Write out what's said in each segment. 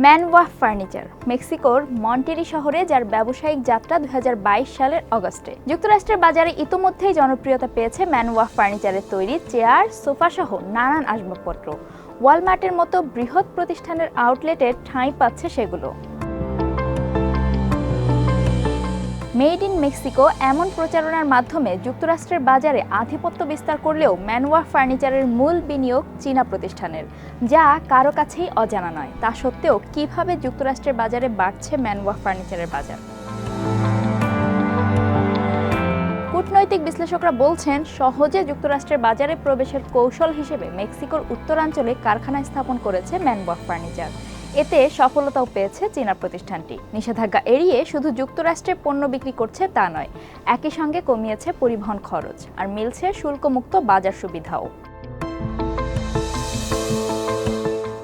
ম্যানওয়াহ furniture মেক্সিকোর মন্টেরি শহরে, যার ব্যবসায়িক যাত্রা 2022 সালের অগস্টে। যুক্তরাষ্ট্রের বাজারে ইতোমধ্যেই জনপ্রিয়তা পেয়েছে ম্যানওয়াহ ফার্নিচারের তৈরি চেয়ার, সোফা সহ নানান আসবাবপত্র। ওয়ালমার্টের মতো বৃহৎ প্রতিষ্ঠানের আউটলেটে ঠাঁই পাচ্ছে সেগুলো। মেড ইন মেক্সিকো এমন প্রচারণার মাধ্যমে যুক্তরাষ্ট্রের বাজারে আধিপত্য বিস্তার করলেও ম্যানওয়াহ ফার্নিচারের মূল বিনিয়োগ চীনা প্রতিষ্ঠানের, যা কারো কাছেই অজানা নয়। তা সত্ত্বেও কিভাবে যুক্তরাষ্ট্রের বাজারে বাড়ছে ম্যানওয়াহ ফার্নিচারের বাজার? কূটনৈতিক বিশ্লেষকরা বলছেন, সহজে যুক্তরাষ্ট্রের বাজারে প্রবেশের কৌশল হিসেবে মেক্সিকোর উত্তরাঞ্চলে কারখানা স্থাপন করেছে ম্যানওয়াহ ফার্নিচার। এতে সফলতাও পেয়েছে চীনা প্রতিষ্ঠানটি। নিষেধাজ্ঞা এড়িয়ে শুধু যুক্তরাষ্ট্রে পণ্য বিক্রি করছে তা নয়, একই সঙ্গে কমিয়েছে পরিবহন খরচ আর মিলছে শুল্কমুক্ত বাজার সুবিধাও।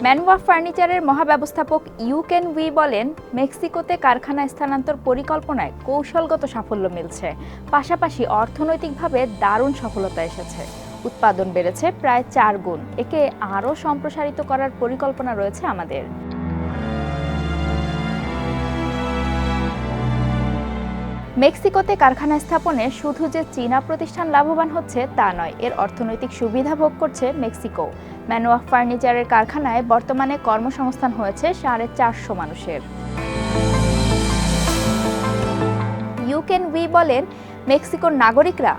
ম্যানওয়াহ ফার্নিচারের মহাব্যবস্থাপক ইউ কেন উই বলেন, মেক্সিকোতে কারখানা স্থানান্তর পরিকল্পনায় কৌশলগত সাফল্য মিলছে, পাশাপাশি অর্থনৈতিকভাবে দারুণ সফলতা এসেছে। উৎপাদন বেড়েছে প্রায় 4 গুণ। একে আরও সম্প্রসারিত করার পরিকল্পনা রয়েছে আমাদের। মেক্সিকোতে কারখানা স্থাপনে শুধু যে চীনা প্রতিষ্ঠান লাভবান হচ্ছে তা নয়, এর অর্থনৈতিক সুবিধা ভোগ করছে মেক্সিকো। ম্যানওয়াহ ফার্নিচারের কারখানায় বর্তমানে কর্মসংস্থান হয়েছে 450 মানুষের। ইউ কেন উই বলেন, মেক্সিকোর নাগরিকরা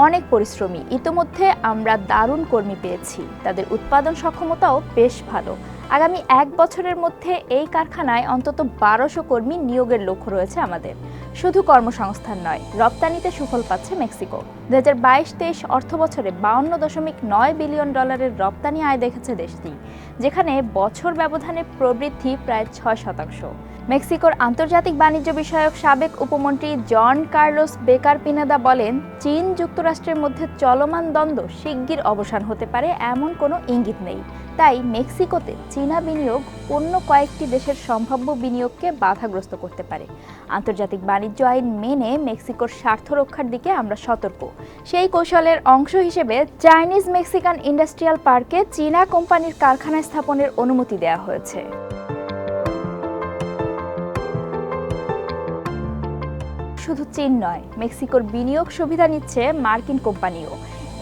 অনেক পরিশ্রমী। ইতোমধ্যে আমরা দারুণ কর্মী পেয়েছি, তাদের উৎপাদন সক্ষমতাও বেশ ভালো। আগামী 1 বছরের মধ্যে এই কারখানায় অন্তত 1200 কর্মী নিয়োগের লক্ষ্য রয়েছে আমাদের। শুধু কর্মসংস্থান নয়, রপ্তানিতে সুফল পাচ্ছে মেক্সিকো। 2022-23 অর্থবছরে $52.9 বিলিয়ন রপ্তানি আয় দেখেছে দেশটি, যেখানে বছর ব্যবধানে প্রবৃদ্ধি প্রায় 6%। মেক্সিকোর আন্তর্জাতিক বাণিজ্য বিষয়ক সাবেক উপমন্ত্রী জন কার্লোস বেকার পিনেদা বলেন, চীন যুক্তরাষ্ট্রের মধ্যে চলমান দ্বন্দ্ব শিগগির অবসান হতে পারে এমন কোনো ইঙ্গিত নেই। তাই মেক্সিকোতে চীনা বিনিয়োগ অন্য কয়েকটি দেশের সম্ভাব্য বিনিয়োগকে বাধাগ্রস্ত করতে পারে। আন্তর্জাতিক বাণিজ্য আইন মেনে মেক্সিকোর স্বার্থ রক্ষার দিকে আমরা সতর্ক। সেই কৌশলের অংশ হিসেবে চাইনিজ মেক্সিকান ইন্ডাস্ট্রিয়াল পার্কে চীনা কোম্পানির কারখানা স্থাপনের অনুমতি দেওয়া হয়েছে। শুধু চীন নয়, মেক্সিকোর বিনিয়োগ সুবিধা নিচ্ছে মার্কিন কোম্পানিও।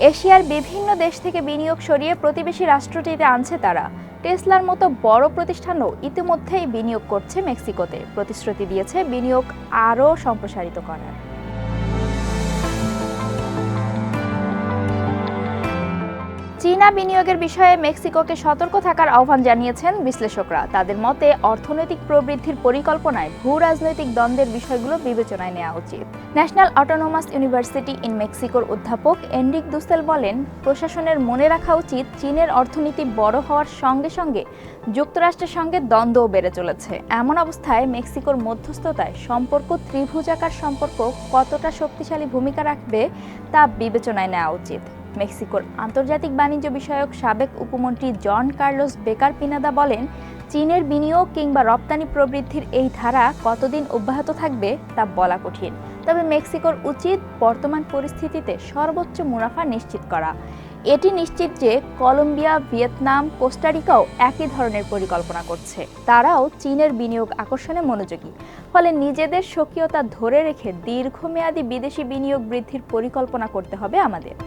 এশিয়ার বিভিন্ন দেশ থেকে বিনিয়োগ সরিয়ে প্রতিবেশী রাষ্ট্রটিতে আনছে তারা। টেসলার মতো বড় প্রতিষ্ঠানও ইতিমধ্যেই বিনিয়োগ করছে মেক্সিকোতে, প্রতিশ্রুতি দিয়েছে বিনিয়োগ আরও সম্প্রসারিত করার। চীনা বিনিয়োগের বিষয়ে মেক্সিকোকে সতর্ক থাকার আহ্বান জানিয়েছেন বিশ্লেষকরা। তাদের মতে, অর্থনৈতিক প্রবৃদ্ধির পরিকল্পনায় ভূ রাজনৈতিক দ্বন্দ্বের বিষয়গুলো বিবেচনায় নেওয়া উচিত। ন্যাশনাল অটোনোমাস ইউনিভার্সিটি ইন মেক্সিকোর অধ্যাপক এন্ড্রিক দুসেল বলেন, প্রশাসনের মনে রাখা উচিত, চীনের অর্থনীতি বড় হওয়ার সঙ্গে সঙ্গে যুক্তরাষ্ট্রের সঙ্গে দ্বন্দ্বও বেড়ে চলেছে। এমন অবস্থায় মেক্সিকোর মধ্যস্থতায় সম্পর্ক ত্রিভুজাকার সম্পর্ক কতটা শক্তিশালী ভূমিকা রাখবে তা বিবেচনায় নেওয়া উচিত। মেক্সিকোর আন্তর্জাতিক বাণিজ্য বিষয়ক সাবেক উপমন্ত্রী জন কার্লোস বেকার পিনাদা বলেন, চীনের বিনিয়োগ কিংবা রপ্তানি প্রবৃদ্ধির এই ধারা কতদিন অব্যাহত থাকবে তা বলা কঠিন। তবে মেক্সিকোর উচিত বর্তমান পরিস্থিতিতে সর্বোচ্চ মুনাফা নিশ্চিত করা। এটি নিশ্চিত যে কলম্বিয়া, ভিয়েতনাম, কোস্টারিকাও একই ধরনের পরিকল্পনা করছে। তারাও চীনের বিনিয়োগ আকর্ষণে মনোযোগী। ফলে নিজেদের স্বকীয়তা ধরে রেখে দীর্ঘমেয়াদী বিদেশি বিনিয়োগ বৃদ্ধির পরিকল্পনা করতে হবে আমাদের।